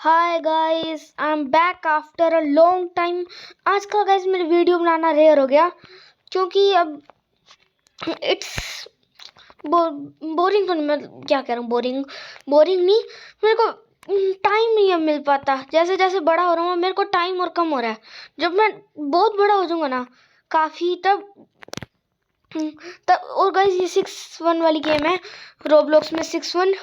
Hi guys, I am back after a long time. आज का guys मेरे video बनाना rare हो गया क्योंकि अब इट्स बोरिंग। तो मैं क्या कह रहा हूँ, बोरिंग नहीं, मेरे को टाइम नहीं अब मिल पाता। जैसे जैसे बड़ा हो रहा हूँ मेरे को टाइम और कम हो रहा है। जब मैं बहुत बड़ा हो जाऊंगा ना काफ़ी, तब और गाइस ये 6-1 वाली गेम है रोब्लॉक्स में। 6-1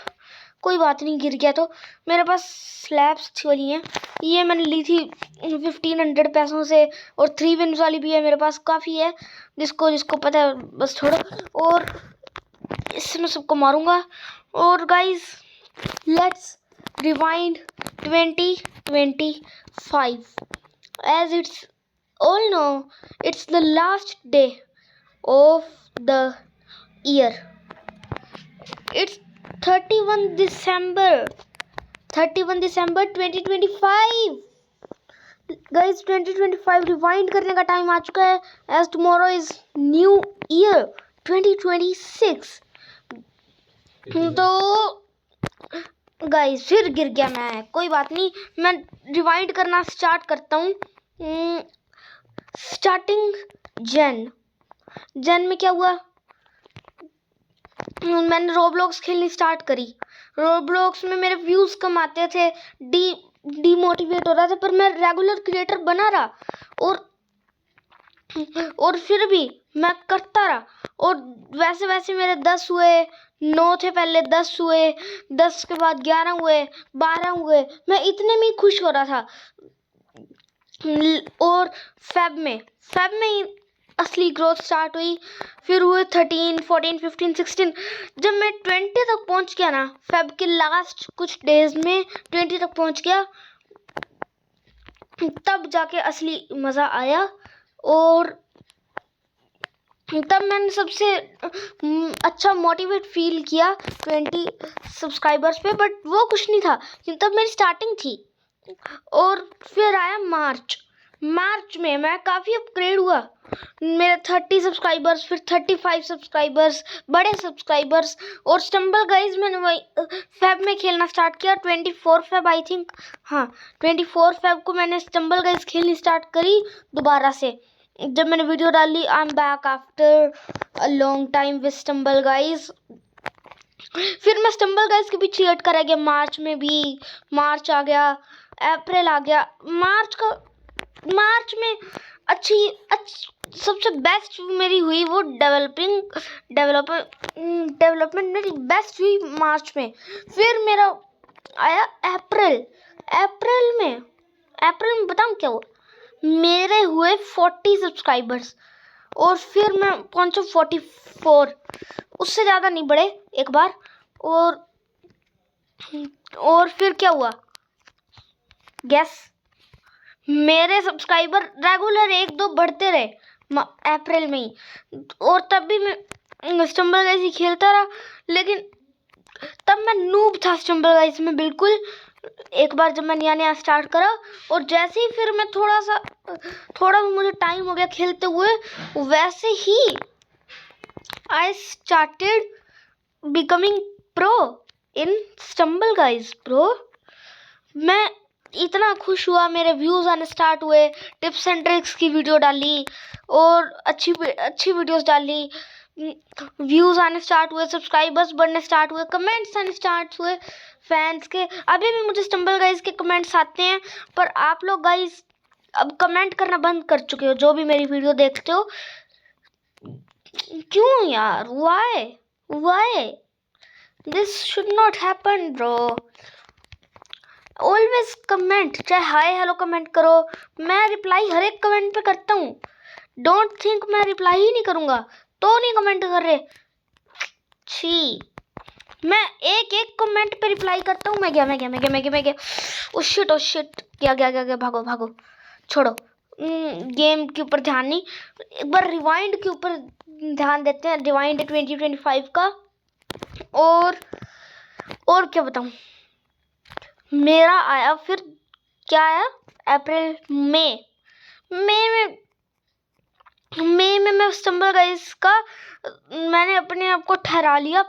कोई बात नहीं, गिर गया तो मेरे पास स्लैब्स अच्छी वाली हैं। ये मैंने ली थी 1500 पैसों से, और 3 विन्स वाली भी है मेरे पास, काफ़ी है। जिसको पता है बस छोड़ो। और इससे मैं सबको मारूंगा। और guys let's rewind 2025 as it's all know it's the last day of the year. It's 31 December 2025 guys। 2025 rewind करने का टाइम आ चुका है as tomorrow is new year 2026। तो गाइस फिर गिर गया मैं, कोई बात नहीं, मैं रिवाइंड करना स्टार्ट करता हूँ। स्टार्टिंग जन में क्या हुआ, मैंने रोब्लॉक्स खेलनी स्टार्ट करी। रोब्लॉक्स में मेरे व्यूज कम आते थे, डीमोटिवेट हो रहा था, पर मैं रेगुलर क्रिएटर बना रहा और फिर भी मैं करता रहा। और वैसे वैसे मेरे 10 हुए, 9 थे पहले, 10 हुए, 10 के बाद 11 हुए, 12 हुए। मैं इतने में खुश हो रहा था। और फेब में ही असली ग्रोथ स्टार्ट हुई। फिर हुए 13, 14, 15, 16। जब मैं 20 तक पहुंच गया ना, फेब के लास्ट कुछ डेज में 20 तक पहुंच गया, तब जाके असली मज़ा आया। और तब मैंने सबसे अच्छा मोटिवेट फील किया 20 सब्सक्राइबर्स पे, बट वो कुछ नहीं था क्योंकि तब मेरी स्टार्टिंग थी। और फिर आया मार्च में मैं काफ़ी अपग्रेड हुआ। मेरे 30 सब्सक्राइबर्स, फिर 35 सब्सक्राइबर्स, बड़े सब्सक्राइबर्स। और स्टम्बल गाइज मैंने वही फेब में खेलना स्टार्ट किया 24 फेब आई थिंक। हाँ, 24 फेब को मैंने स्टम्बल गाइज खेलनी स्टार्ट करी दोबारा से। जब मैंने वीडियो डाली I am back after a long time with stumble guys. फिर मैं स्टम्बल गाइज के पीछे एड करा गया। मार्च में भी मार्च आ गया, अप्रैल आ गया। मार्च में अच्छी सबसे बेस्ट मेरी हुई वो डेवलपमेंट मेरी बेस्ट हुई मार्च में। फिर मेरा आया अप्रैल में बताऊँ क्या हुआ, मेरे हुए 40 सब्सक्राइबर्स। और फिर मैं पहुंचा 44, उससे ज़्यादा नहीं बढ़े एक बार। और फिर क्या हुआ गैस, मेरे सब्सक्राइबर रेगुलर 1-2 बढ़ते रहे अप्रैल में ही। और तब भी मैं स्टम्बल गाइज ही खेलता रहा, लेकिन तब मैं नूब था स्टम्बल गाइज में बिल्कुल। एक बार जब मैं नया स्टार्ट करा, और जैसे ही फिर मैं थोड़ा मुझे टाइम हो गया खेलते हुए, वैसे ही I started becoming pro in Stumble Guys. Pro मैं इतना खुश हुआ, मेरे व्यूज़ आने स्टार्ट हुए, टिप्स एंड ट्रिक्स की वीडियो डाली और अच्छी वीडियोस डाली, व्यूज़ आने स्टार्ट हुए, सब्सक्राइबर्स बढ़ने स्टार्ट हुए, कमेंट्स आने स्टार्ट हुए फैंस के। अभी भी मुझे स्टम्बल गाइज के कमेंट्स आते हैं, पर आप लोग गाइज अब कमेंट करना बंद कर चुके हो जो भी मेरी वीडियो देखते हो। क्यों यार, why this should not happen bro. Always comment, चाहे हाय हेलो कमेंट करो, मैं रिप्लाई हर एक कमेंट पे करता हूँ। डोंट थिंक मैं रिप्लाई ही नहीं करूँगा तो नहीं कमेंट कर रहे। छी, मैं एक कमेंट पे रिप्लाई करता हूँ। मैं गया ओ शिट, क्या भागो छोड़ो, गेम के ऊपर ध्यान नहीं, एक बार रिवाइंड के ऊपर ध्यान देते हैं। रिवाइंड 2025 का। और क्या बताऊँ, मेरा आया फिर क्या आया अप्रैल में मैं स्टम्बल गाइज का मैंने अपने आप को ठहरा लिया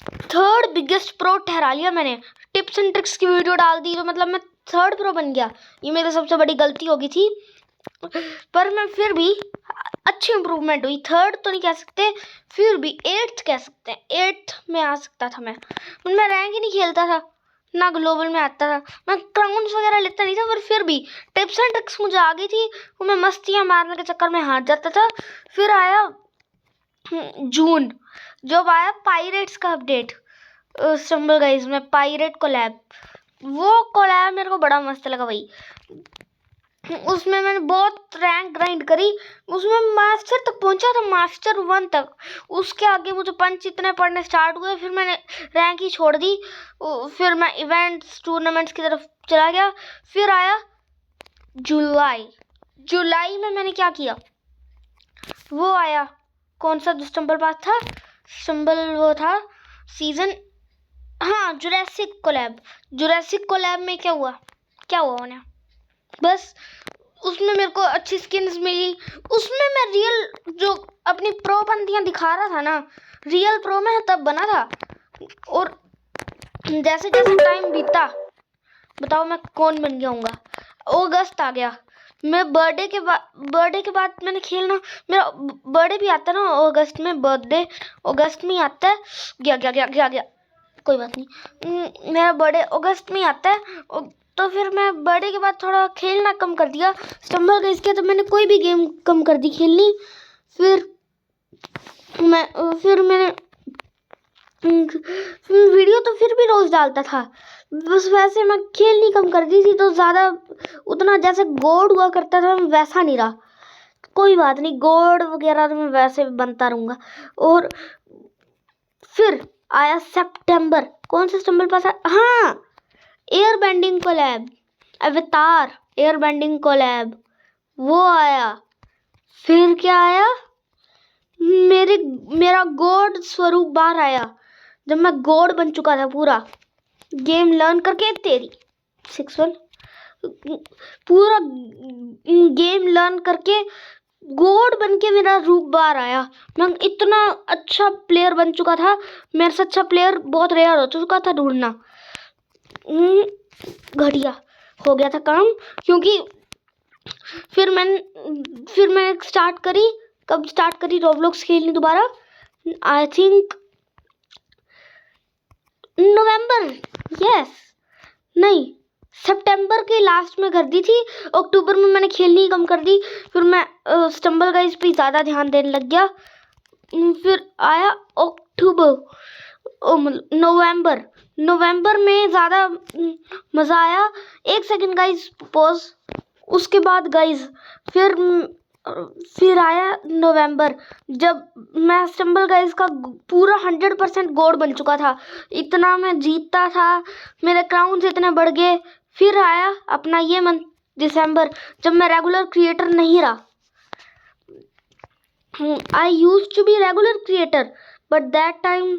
थर्ड बिगेस्ट प्रो ठहरा लिया मैंने। टिप्स एंड ट्रिक्स की वीडियो डाल दी तो मतलब मैं थर्ड प्रो बन गया। ये मेरी सबसे बड़ी गलती हो गई थी, पर मैं फिर भी अच्छी इम्प्रूवमेंट हुई। थर्ड तो नहीं कह सकते, फिर भी एट्थ कह सकते हैं। एट्थ में आ सकता था मैं रैंक ही नहीं खेलता था, ना ग्लोबल में आता था, मैं क्राउन्स वगैरह लेता नहीं था, पर फिर भी टिप्स एंड ट्रिक्स मुझे आ गई थी। वो मैं मस्तियाँ मारने के चक्कर में हार जाता था। फिर आया जून, जब आया पायरेट्स का अपडेट, स्टम्बल गाइज में पायरेट कोलैब। वो कोलैब मेरे को बड़ा मस्त लगा भाई। उसमें मैंने बहुत रैंक ग्राइंड करी, उसमें मास्टर तक पहुंचा था, मास्टर 1 तक। उसके आगे मुझे पंच इतने पड़ने स्टार्ट हुए, फिर मैंने रैंक ही छोड़ दी। फिर मैं इवेंट्स टूर्नामेंट्स की तरफ चला गया। फिर आया जुलाई में मैंने क्या किया, वो आया कौन सा जो स्टम्बल पास था, वो था सीजन, हाँ जुरासिक कोलैब में क्या हुआ उन्हें, बस उसमें मेरे को अच्छी स्किन्स मिली। उसमें मैं रियल जो अपनी प्रो बंदियाँ दिखा रहा था ना, रियल प्रो में तब बना था। और जैसे जैसे टाइम बीता, बताओ मैं कौन बन गया हूँगा। अगस्त आ गया, मैं बर्थडे के बाद मैंने खेलना, मेरा बर्थडे भी आता ना अगस्त में, बर्थडे अगस्त में ही आता है। गया कोई बात नहीं, मेरा बर्थडे अगस्त में ही आता है। तो फिर मैं बर्थडे के बाद थोड़ा खेलना कम कर दिया स्टम्बल गाइज के, तो मैंने कोई भी गेम कम कर दी खेलनी। फिर मैंने वीडियो तो फिर भी रोज डालता था, बस वैसे मैं खेलनी कम कर दी थी, तो ज़्यादा उतना जैसे गोड हुआ करता था वैसा नहीं रहा। कोई बात नहीं, गोड वगैरह तो मैं वैसे बनता रहूँगा। और फिर आया सितंबर, कौन सा सितंबर पास है, हाँ एयर बेंडिंग कोलैब, अवतार एयर बेंडिंग कोलैब, वो आया। फिर क्या आया, मेरा गॉड स्वरूप बार आया, जब मैं गॉड बन चुका था पूरा गेम लर्न करके। तेरी 6-1 पूरा गेम लर्न करके गॉड बन के मेरा रूप बार आया। मैं इतना अच्छा प्लेयर बन चुका था, मेरे से अच्छा प्लेयर बहुत रेयर हो चुका था ढूंढना। घटिया हो गया था काम, क्योंकि फिर मैंने स्टार्ट करी रोब्लॉक्स खेलनी दोबारा, आई थिंक नवंबर, नहीं सितंबर के लास्ट में कर दी थी। अक्टूबर में मैंने खेलनी कम कर दी, फिर मैं स्टम्बल गाइज पे ज़्यादा ध्यान देने लग गया। फिर आया नवंबर में ज़्यादा मज़ा आया। एक सेकंड गाइज पॉज, उसके बाद गाइज फिर आया नवंबर, जब मैं स्टम्बल गाइज का पूरा 100% गोड बन चुका था, इतना मैं जीतता था, मेरे क्राउन्स इतने बढ़ गए। फिर आया अपना ये मंथ दिसंबर, जब मैं रेगुलर क्रिएटर नहीं रहा। I used to be regular creator, but that time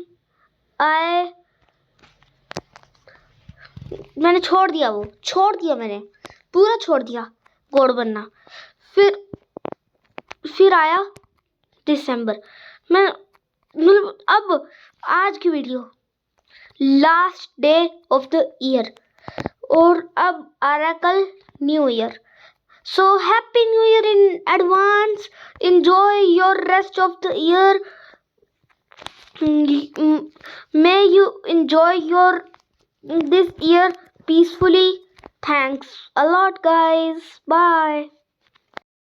मैंने छोड़ दिया मैंने पूरा छोड़ दिया गोड बनना। फिर आया दिसंबर, मैं मतलब अब आज की video last day of the year, और अब आ रहा कल new year. So happy new year in advance, enjoy your rest of the year, may you enjoy this year peacefully. Thanks a lot guys, bye.